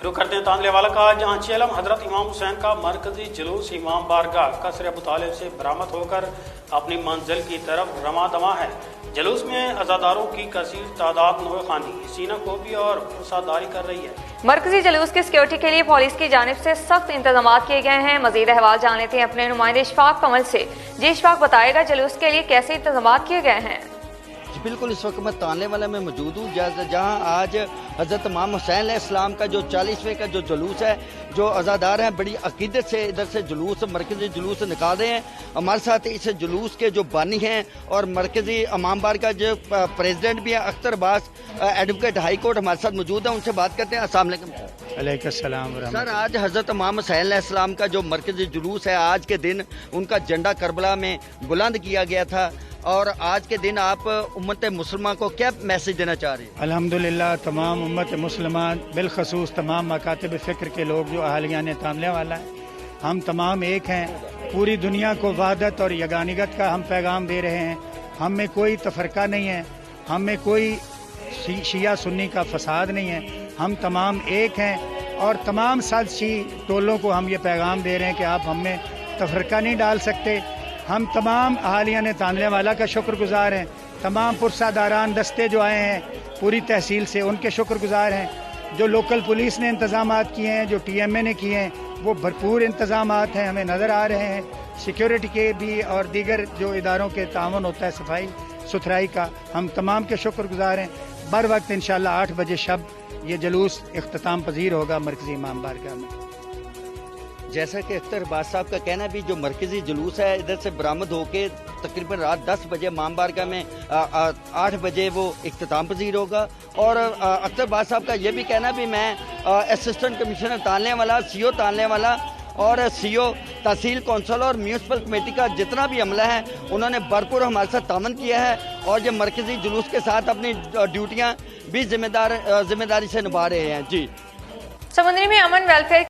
शुरू करते हैं तांदलेवाला का, जहां चेलम हजरत इमाम हुसैन का मरकजी जुलूस इमाम बारगाह कसर अबू तालिब से बरामद होकर अपनी मंजिल की तरफ रमा दमा है। जुलूस में अज़ादारों की कसीर तादाद नोए खानी सीना कोबी और फसादारी कर रही है। मरकजी जुलूस की सिक्योरिटी के लिए पुलिस की जानिब से सख्त इंतजाम किए गए हैं। मजीद अहवाल जान लेते हैं अपने नुमाइंदे इशफाक कमल से। जी इशफाक, बताएगा जुलूस के लिए कैसे इंतजाम किए गए हैं? बिल्कुल, इस वक्त मैं तांदलेवाला में मौजूद हूँ जहाँ आज हज़रत इमाम हुसैन अलैहिस्सलाम का जो 40वें का जो जुलूस है, जो अज़ादार हैं बड़ी अकीदत से इधर से जुलूस मरकज़ी जुलूस निकाल रहे हैं। हमारे साथ इस जुलूस के जो बानी हैं और मरकज़ी इमाम बार का जो प्रेसिडेंट भी है Akhtar Abbas, advocate high court, हमारे साथ मौजूद है। उनसे बात करते हैं। अस्सलाम वालेकुम सर, आज हज़रत इमाम हुसैन अलैहिस्सलाम का जो मरकज़ी जुलूस है, आज के दिन उनका झंडा करबला में बुलंद किया गया था और आज के दिन आप उम्मत मुसलमान को क्या मैसेज देना चाह रहे हैं? अल्हम्दुलिल्लाह, तमाम उम्मत मुसलमान बिलखसूस तमाम मकातिब फ़िक्र के लोग जो अहलियान तांदलेवाला है, हम तमाम एक हैं। पूरी दुनिया को वहदत और यगानियत का हम पैगाम दे रहे हैं। हम में कोई तफरका नहीं है, हम में कोई शिया सुन्नी का फसाद नहीं है। हम तमाम एक हैं और तमाम साज़ी टोलों को हम ये पैगाम दे रहे हैं कि आप हम में तफरका नहीं डाल सकते। हम तमाम अहालियान तांदलेवाला का शुक्रगुजार हैं। तमाम पुरसादारान दस्ते जो आए हैं पूरी तहसील से, उनके शुक्रगुजार हैं। जो लोकल पुलिस ने इंतजाम किए हैं, जो TMA ने किए हैं, वो भरपूर इंतजाम हैं, हमें नज़र आ रहे हैं। सिक्योरिटी के भी और दीगर जो इदारों के तावन होता है सफाई सुथराई का, हम तमाम के शुक्रगुजार हैं। बर वक्त इंशाअल्लाह 8 बजे शब ये जुलूस इख्तिताम पजीर होगा मरकज़ी इमाम बारगाह में। जैसा कि अख्तर अब्बास साहब का कहना भी, जो मरकजी जुलूस है इधर से बरामद होके तकरीबन रात 10 बजे इमाम बारगाह में 8 बजे वो इख्तिताम पजीर होगा। और अख्तर अब्बास साहब का ये भी कहना भी, मैं असिस्टेंट कमिश्नर तांदलेवाला, CO तांदलेवाला और CO तहसील कौंसिल और म्यूनसिपल कमेटी का जितना भी अमला है, उन्होंने भरपूर हमारे साथ तावन किया है और ये मरकजी जुलूस के साथ अपनी ड्यूटियाँ भी जिम्मेदारी से निभा रहे हैं। जी, समुद्री में अमन वेलफेयर